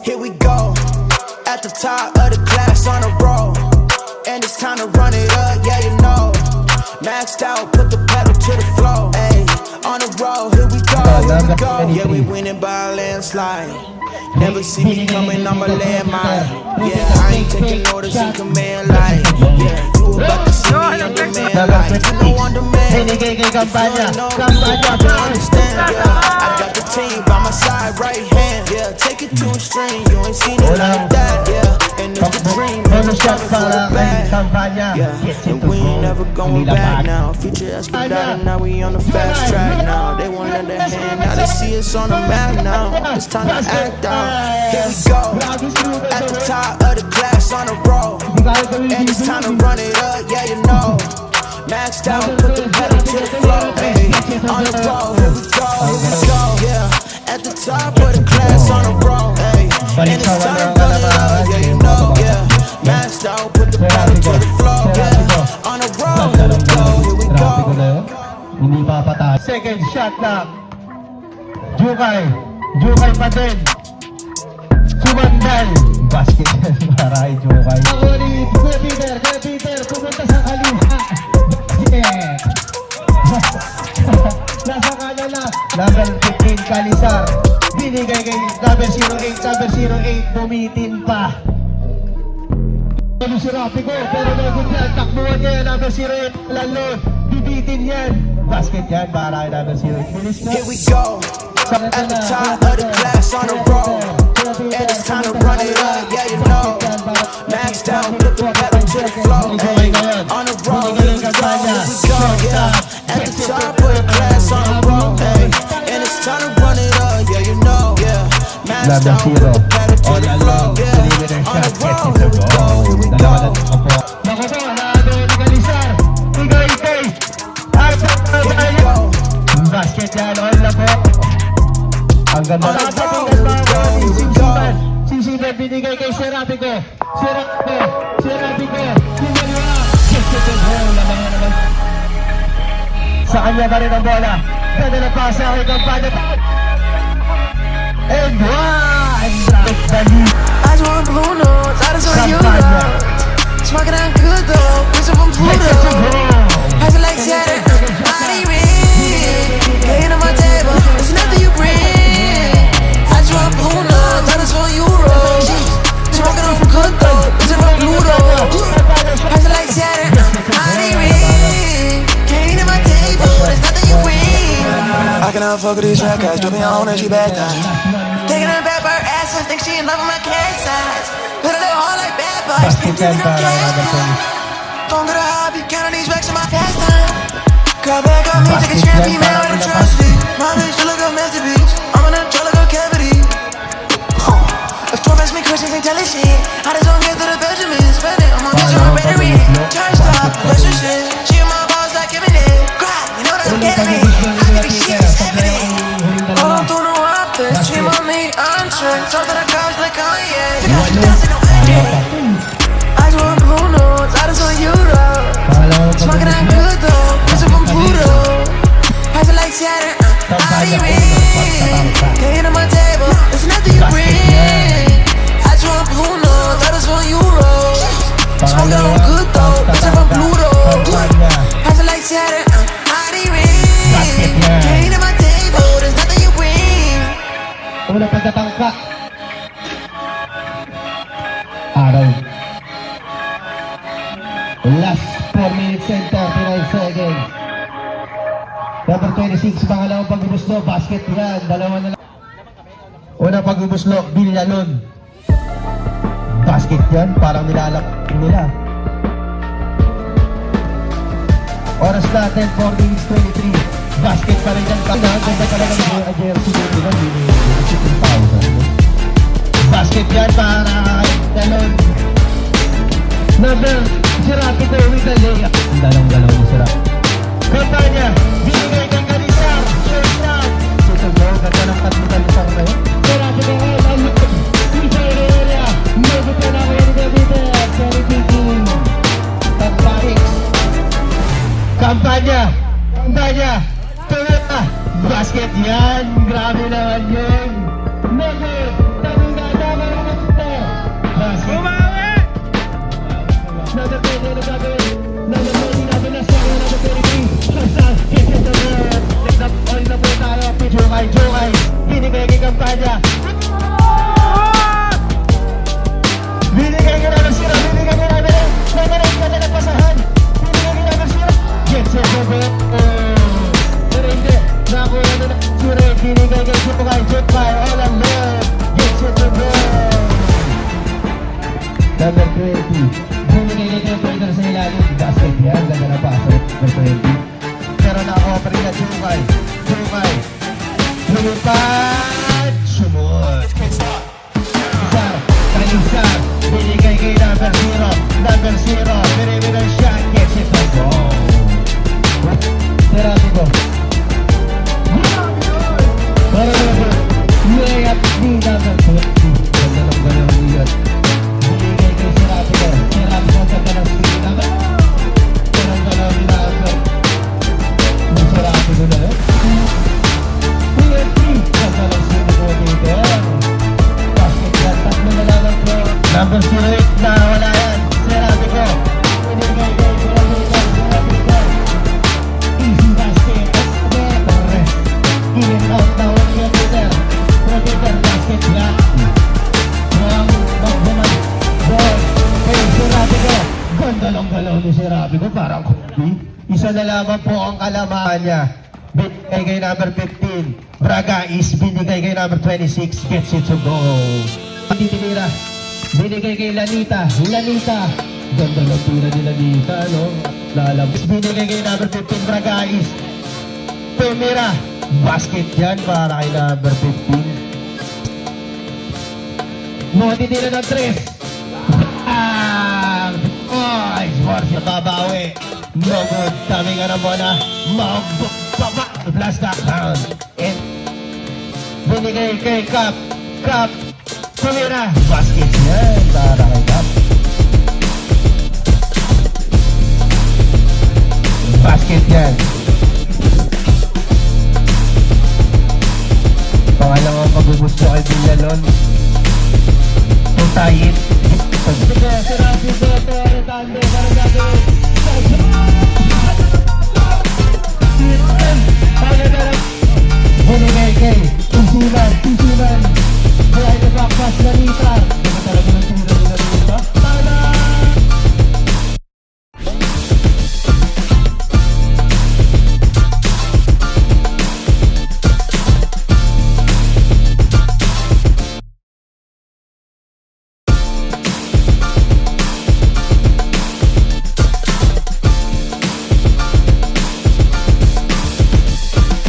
Here we go, at the top of the class on a roll, and it's time to run it up, yeah you know. Maxed out, put the pedal to the floor, ayy, on the road, here we go, yeah we winning by a landslide. Never see me coming, I'ma land mine. Yeah, I ain't taking orders in command line. Yeah, you about to see me on demand line. You know on demand. If you know me, you understand. Yeah, I got the team by my side, right hand. Yeah, take it to a string. You ain't seen it like that. Yeah, and it's the dream. Yeah, and we ain't never going back now. Future expedited, now we on the fast track now. They won't let their hand, now they see us on the map now. It's time to act out. Here we go, at the top of the class on a roll, and it's time to run it up, yeah you know. Maxed out, put the pedal to the floor, hey, on the roll, here we go, yeah. At the top of the class on a roll, hey, and it's time to run it up, yeah you know, yeah. Maxed out, put the pedal to the floor, yeah, on the roll, here we go. Hindi papatay. Second shot na Jukay pa din. Sumandal. Basket para kay Jukay. Ulit, Kuya Peter, pumunta sa kaliwa. Basket. Nasa kanan na. Number 15, Kalisar. Binigay kay number 08, bumitin pa. Ano si Rapico, pero nagod yan. Takbuhan niya, number 08, Lalon. Bibitin yan. Basket yan, para kay number 08. Here we go. At the top of the class on the roll, and it's time to run it up, yeah you know. Maxed out, put the pedal to the floor, hey, on the roll, here we go, yeah. At the top of the class on the roll, hey, and it's time to run it up, yeah you know, yeah. Maxed out, put the pedal to the floor, yeah, on the roll, here we go, here we go. Nako po, naado ni Kalisar, Igay, basket yan, all na po. Ang ganda na Sisipan binigay kay Serapico. Sa kanya pa rin ang bola. Pwede na pasa kay Campana. And one! I just want blue notes, I just want you though. Smoking out good though, bitch from Pluto. Pass it like Saturn, body ring. Getting on my table, it's nothing you bring. I just want blue notes, I just want euros. Smoking on good though, bitch from Pluto. Pass it like Saturn, body ring. Getting on my table, there's nothing you bring. I cannot fuck with these track guys, dripping on and she back down. Taking her back by her ass, I think she in love with my cat size. Put her hard like bad boys, keep taking her cash. Don't get a hobby, count on these racks in my pastime. Girl back on me, take a chance, be mad with atrocity. My bitch, you look up meant to be. I'm gonna try like a cavity. If 12 ask me questions, ain't telling shit. I just don't get to the Benjamin. Spend it, I'm gonna get you a battery. Charged up, relationship. She in my balls like giving it. Grab, you know that I'm getting it. I can be shit, it's happening. All I'm doing no optics. Dream on me, I'm tricked. Talk to the cops like Kanye. Pick up the dance in the wedding. I just want blue notes, I just want euros. Smoking out good though, bitch from Pluto. Pass it like Saturn, body ring. Getting on my table, there's nothing you bring. I just want blue notes, I just want euros. Smoking out good though, bitch from Pluto. Pass it like Saturn, body ring. Getting on my table, there's nothing you bring. Unang pagkatangka. Araw. Last 4 minutes and 39 seconds. Number 26, pangalawang pag-ubuslo. Basket yan. Dalawa na lang. Unang pag-ubuslo, Villalon. Basket yan. Parang nilalak nila. Oras na 10:40 minutes 23. Basket pa rin yan. Ganda talaga ng jersey nila. Basket yan para kay Villalon. Number Serapico with the layup. Ang dalawang mo Serap. Campana, binigay kang Kalisar. Short round. Susunod mo, ganda ng Kalisar na yun. Serapico all on the inside area. Magot na kay Peter. Very thinking. Campana. Toyota. Basket yan. Grabe naman yun. Magot. Tabing Number 20, ano gagawin? Number 20, number last one, number 23. Basta, get it the ball. Next up, all na po tayo. Jokay, binigay kay kampanya. Binigay ka na ng sira, binigay ka na ng nagaling ka na ng pasahan. Binigay ka na ng sira. Get it the ball. Pero hindi, nakuha na ng sira. Binigay kay Jokay, all alone. Get it the ball. Number 20. Bumigay na yung pointer sa ilalim. Basket yan. Ganda na pasok. Number 20. Pero na-offer na Jukay. Lumipad. Sumot. Kalisar. Binigay kay number 0. Number 0. Binibigay shot. Gets it from goal. Terapi ko. Para naman. Layup ni number 20. Ganda lang gano'n yun. Number 08 na wala yan. Sinabi ko. Easy basket. Torres. In and out na one meter. Protector basket black. Ang magbuman. Ball. Hey, sinabi ko. Gandalong-galaw ni sinabi ko. Parang kundi. Isa na lamang po ang kalamahan niya. Binigay kay number 15. Braga is binigay kay number 26. Gets it to go. Hindi tinira. Binigay kay Lanita. Ganda lang tira ni Lanita, no? Lalabas. Binigay kay number 15, Bragais. Tumira. Basket yan para kay number 15. Matitira ng 3. Oh, sports. Nababawi. No good. Dami nga na bola. Magbaba. Blast that down. And binigay kay Cap. Tumira. Basket yan para kay Cap. Basket yan. Pangalawang pagbubusto kay Villalon.